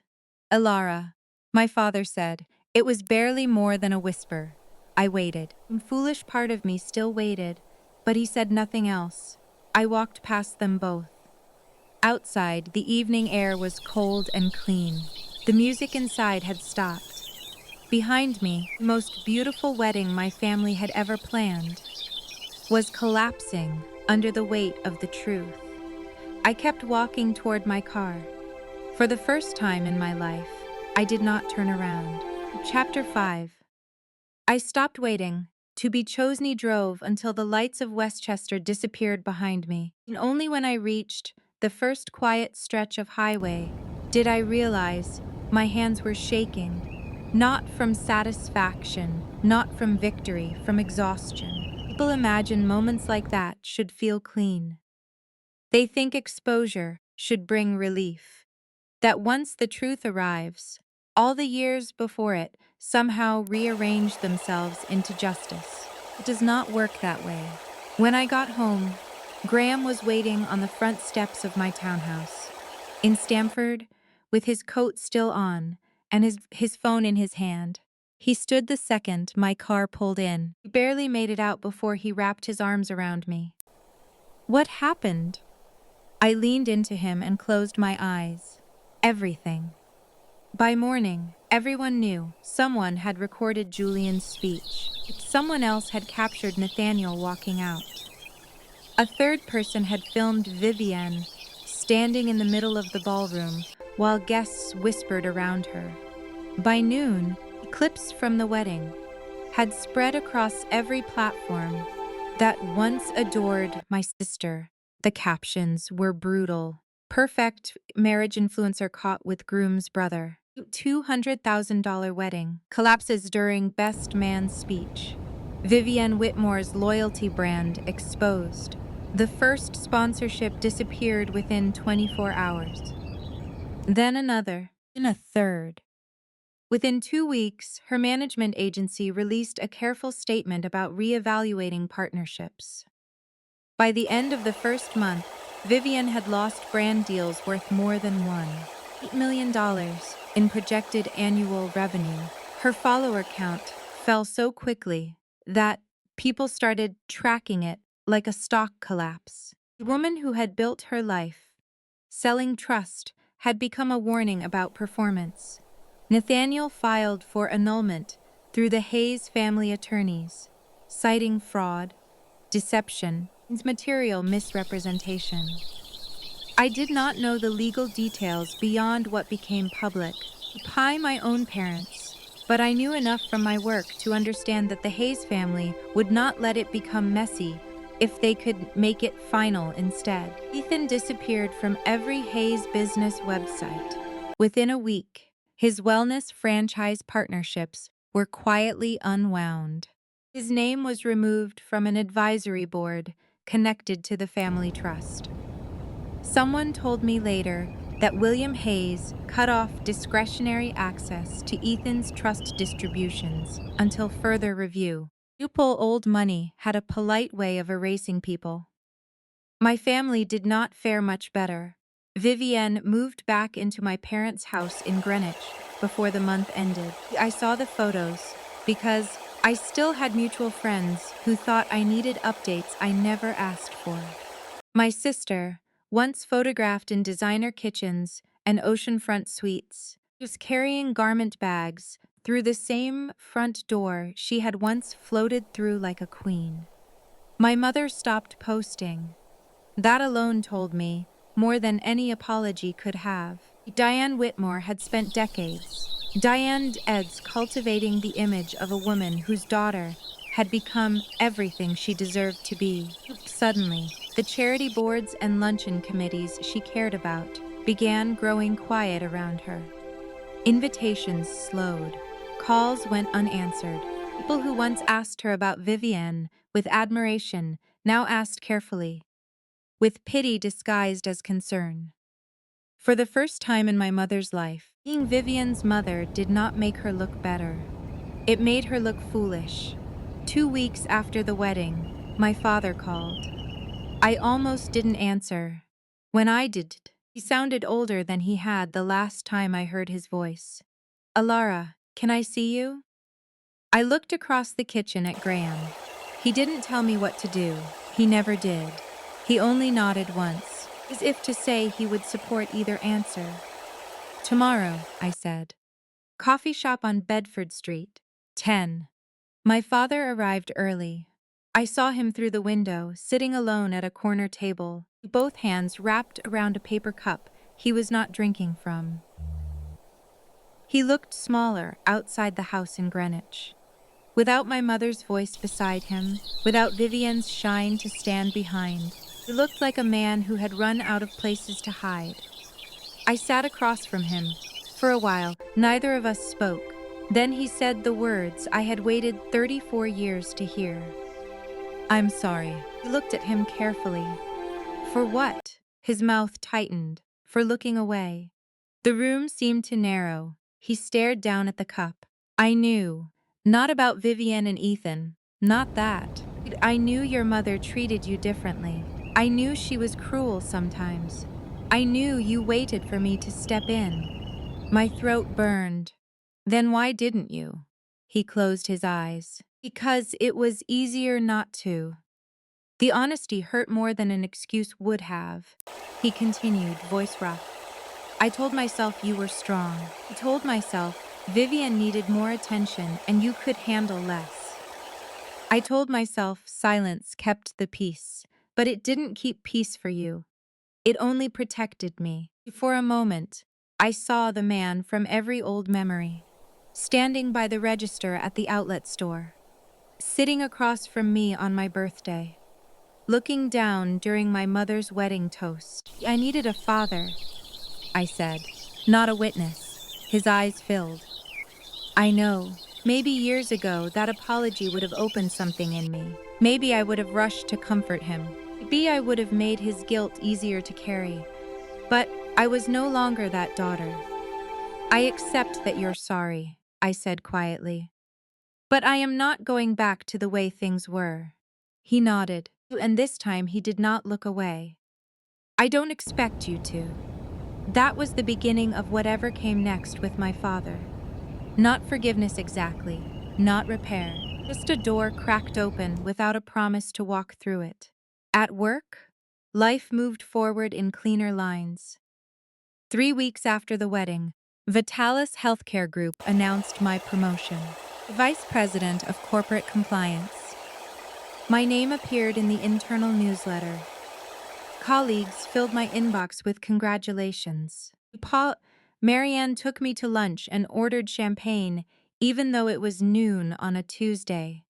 Elara, my father said, It was barely more than a whisper. I waited. A foolish part of me still waited, but he said nothing else. I walked past them both. Outside, the evening air was cold and clean. The music inside had stopped. Behind me, the most beautiful wedding my family had ever planned was collapsing under the weight of the truth. I kept walking toward my car. For the first time in my life, I did not turn around. Chapter 5. I stopped waiting. To be Chosney drove until the lights of Westchester disappeared behind me. And only when I reached the first quiet stretch of highway did I realize my hands were shaking. Not from satisfaction, not from victory, from exhaustion. People imagine moments like that should feel clean. They think exposure should bring relief. That once the truth arrives, all the years before it somehow rearrange themselves into justice. It does not work that way. When I got home, Graham was waiting on the front steps of my townhouse. In Stamford, with his coat still on and his phone in his hand. He stood the second my car pulled in. He barely made it out before he wrapped his arms around me. What happened? I leaned into him and closed my eyes. Everything. By morning, everyone knew someone had recorded Julian's speech. Someone else had captured Nathaniel walking out. A third person had filmed Vivienne standing in the middle of the ballroom while guests whispered around her. By noon, clips from the wedding had spread across every platform that once adored my sister. The captions were brutal. Perfect marriage influencer caught with groom's brother. $200,000 wedding collapses during best man speech. Vivienne Whitmore's loyalty brand exposed. The first sponsorship disappeared within 24 hours. Then another, and a third. Within 2 weeks, her management agency released a careful statement about reevaluating partnerships. By the end of the first month, Vivienne had lost brand deals worth more than $8 million in projected annual revenue. Her follower count fell so quickly that people started tracking it like a stock collapse. The woman who had built her life, selling trust, had become a warning about performance. Nathaniel filed for annulment through the Hayes family attorneys, citing fraud, deception, and material misrepresentation. I did not know the legal details beyond what became public, by my own parents, but I knew enough from my work to understand that the Hayes family would not let it become messy if they could make it final instead. Ethan disappeared from every Hayes business website. Within a week, his wellness franchise partnerships were quietly unwound. His name was removed from an advisory board connected to the family trust. Someone told me later that William Hayes cut off discretionary access to Ethan's trust distributions until further review. Duple old money had a polite way of erasing people. My family did not fare much better. Vivienne moved back into my parents' house in Greenwich before the month ended. I saw the photos because I still had mutual friends who thought I needed updates I never asked for. My sister, once photographed in designer kitchens and oceanfront suites, was carrying garment bags through the same front door she had once floated through like a queen. My mother stopped posting. That alone told me more than any apology could have. Diane Whitmore had spent decades, Diane Eds, cultivating the image of a woman whose daughter had become everything she deserved to be. Suddenly, the charity boards and luncheon committees she cared about began growing quiet around her. Invitations slowed. Calls went unanswered. People who once asked her about Vivienne with admiration now asked carefully, with pity disguised as concern. For the first time in my mother's life, being Vivienne's mother did not make her look better. It made her look foolish. 2 weeks after the wedding, my father called. I almost didn't answer. When I did, he sounded older than he had the last time I heard his voice. Elara, Can I see you? I looked across the kitchen at Graham. He didn't tell me what to do. He never did. He only nodded once, as if to say he would support either answer. Tomorrow, I said. Coffee shop on Bedford Street. 10. My father arrived early. I saw him through the window, sitting alone at a corner table, both hands wrapped around a paper cup he was not drinking from. He looked smaller outside the house in Greenwich. Without my mother's voice beside him, without Vivian's shine to stand behind, he looked like a man who had run out of places to hide. I sat across from him. For a while, neither of us spoke. Then he said the words I had waited 34 years to hear. I'm sorry. I looked at him carefully. For what? His mouth tightened. For looking away. The room seemed to narrow. He stared down at the cup. I knew. Not about Vivian and Ethan. Not that. I knew your mother treated you differently. I knew she was cruel sometimes. I knew you waited for me to step in. My throat burned. Then why didn't you? He closed his eyes. Because it was easier not to. The honesty hurt more than an excuse would have. He continued, voice rough. I told myself you were strong. I told myself Vivian needed more attention and you could handle less. I told myself silence kept the peace, but it didn't keep peace for you. It only protected me. For a moment, I saw the man from every old memory, standing by the register at the outlet store, sitting across from me on my birthday, looking down during my mother's wedding toast. I needed a father, I said, not a witness. His eyes filled. I know. Maybe years ago that apology would have opened something in me. Maybe I would have rushed to comfort him. Maybe I would have made his guilt easier to carry. But I was no longer that daughter. I accept that you're sorry, I said quietly. But I am not going back to the way things were. He nodded, and this time he did not look away. I don't expect you to. That was the beginning of whatever came next with my father. Not forgiveness exactly, not repair, just a door cracked open without a promise to walk through it. At work, life moved forward in cleaner lines. 3 weeks after the wedding, Vitalis Healthcare Group announced my promotion. Vice President of Corporate Compliance. My name appeared in the internal newsletter. Colleagues filled my inbox with congratulations. Marianne took me to lunch and ordered champagne, even though it was noon on a Tuesday.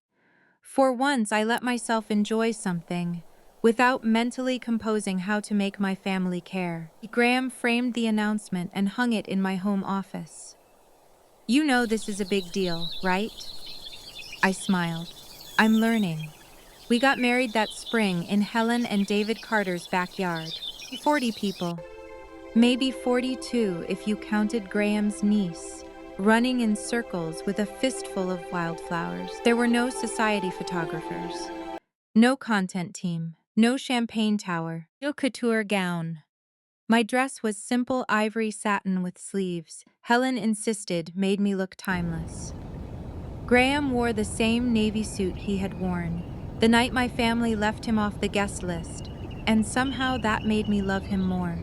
For once, I let myself enjoy something, without mentally composing how to make my family care. Graham framed the announcement and hung it in my home office. You know this is a big deal, right? I smiled. I'm learning. We got married that spring in Helen and David Carter's backyard. 40 people. Maybe 42 if you counted Graham's niece, running in circles with a fistful of wildflowers. There were no society photographers, no content team, no champagne tower, no couture gown. My dress was simple ivory satin with sleeves. Helen insisted made me look timeless. Graham wore the same navy suit he had worn the night my family left him off the guest list, and somehow that made me love him more.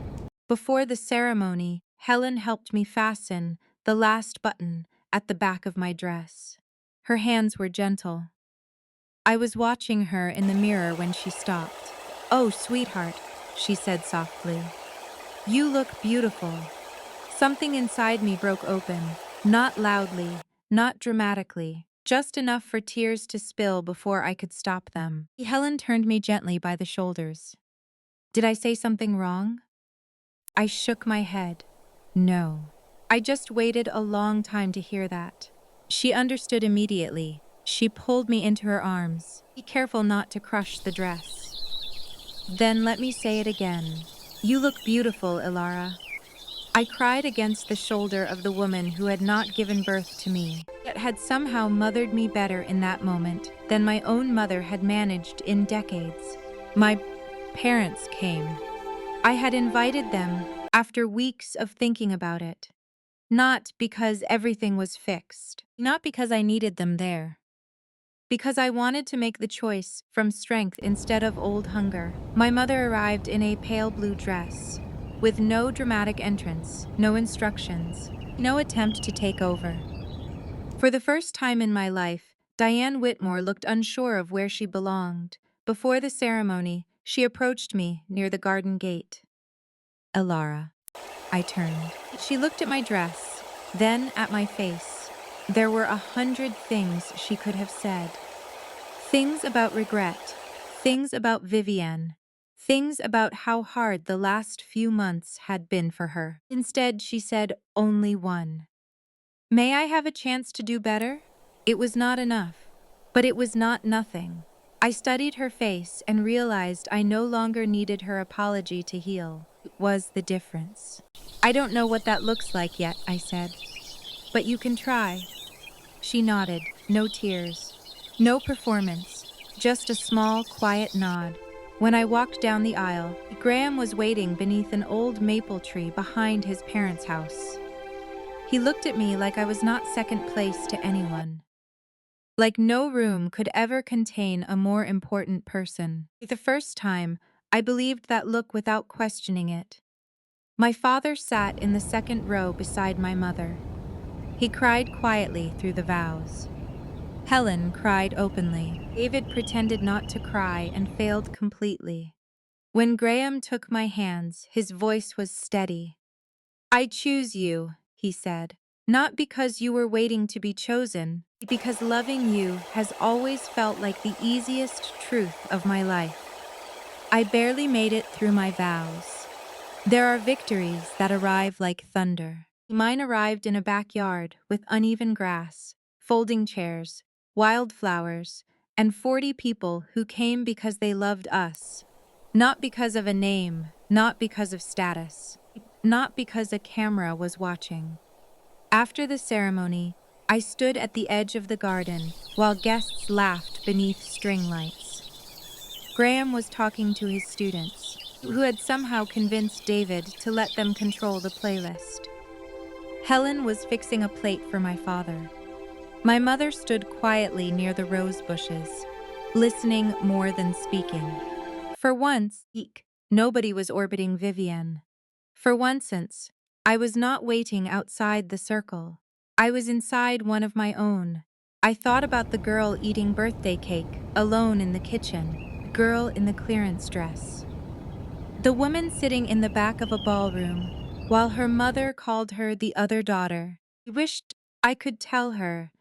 Before the ceremony, Helen helped me fasten the last button at the back of my dress. Her hands were gentle. I was watching her in the mirror when she stopped. "Oh, sweetheart," she said softly. "You look beautiful." Something inside me broke open, not loudly, not dramatically, just enough for tears to spill before I could stop them. Helen turned me gently by the shoulders. Did I say something wrong? I shook my head. No. I just waited a long time to hear that. She understood immediately. She pulled me into her arms. Be careful not to crush the dress. Then let me say it again. You look beautiful, Elara. I cried against the shoulder of the woman who had not given birth to me, yet had somehow mothered me better in that moment than my own mother had managed in decades. My parents came. I had invited them after weeks of thinking about it. Not because everything was fixed. Not because I needed them there. Because I wanted to make the choice from strength instead of old hunger. My mother arrived in a pale blue dress, with no dramatic entrance, no instructions, no attempt to take over. For the first time in my life, Diane Whitmore looked unsure of where she belonged. Before the ceremony, she approached me near the garden gate. Elara. I turned. She looked at my dress, then at my face. There were 100 things she could have said. Things about regret, things about Vivienne, things about how hard the last few months had been for her. Instead, she said only one. May I have a chance to do better? It was not enough, but it was not nothing. I studied her face and realized I no longer needed her apology to heal. It was the difference. I don't know what that looks like yet, I said. But you can try. She nodded, no tears, no performance, just a small, quiet nod. When I walked down the aisle, Graham was waiting beneath an old maple tree behind his parents' house. He looked at me like I was not second place to anyone. Like no room could ever contain a more important person. The first time, I believed that look without questioning it. My father sat in the second row beside my mother. He cried quietly through the vows. Helen cried openly. David pretended not to cry and failed completely. When Graham took my hands, his voice was steady. I choose you, he said, not because you were waiting to be chosen, but because loving you has always felt like the easiest truth of my life. I barely made it through my vows. There are victories that arrive like thunder. Mine arrived in a backyard with uneven grass, folding chairs, wildflowers, and 40 people who came because they loved us. Not because of a name, not because of status, not because a camera was watching. After the ceremony, I stood at the edge of the garden while guests laughed beneath string lights. Graham was talking to his students, who had somehow convinced David to let them control the playlist. Helen was fixing a plate for my father. My mother stood quietly near the rose bushes, listening more than speaking. For once, nobody was orbiting Vivienne. For once, I was not waiting outside the circle. I was inside one of my own. I thought about the girl eating birthday cake, alone in the kitchen, the girl in the clearance dress. The woman sitting in the back of a ballroom, while her mother called her the other daughter. I wished I could tell her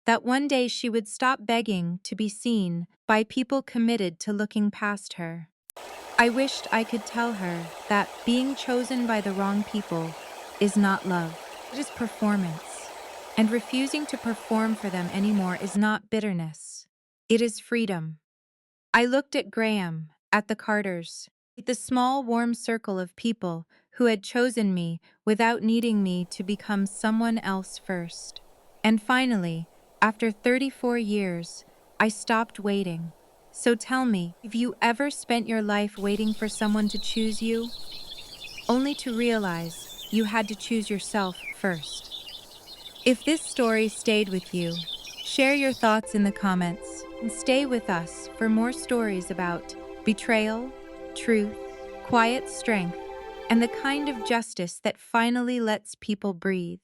that one day she would stop begging to be seen by people committed to looking past her. I wished I could tell her that being chosen by the wrong people is not love, it is performance. And refusing to perform for them anymore is not bitterness, it is freedom. I looked at Graham, at the Carters, at the small warm circle of people who had chosen me without needing me to become someone else first. And finally, after 34 years, I stopped waiting. So tell me, have you ever spent your life waiting for someone to choose you, only to realize you had to choose yourself first? If this story stayed with you, share your thoughts in the comments and stay with us for more stories about betrayal, truth, quiet strength, and the kind of justice that finally lets people breathe.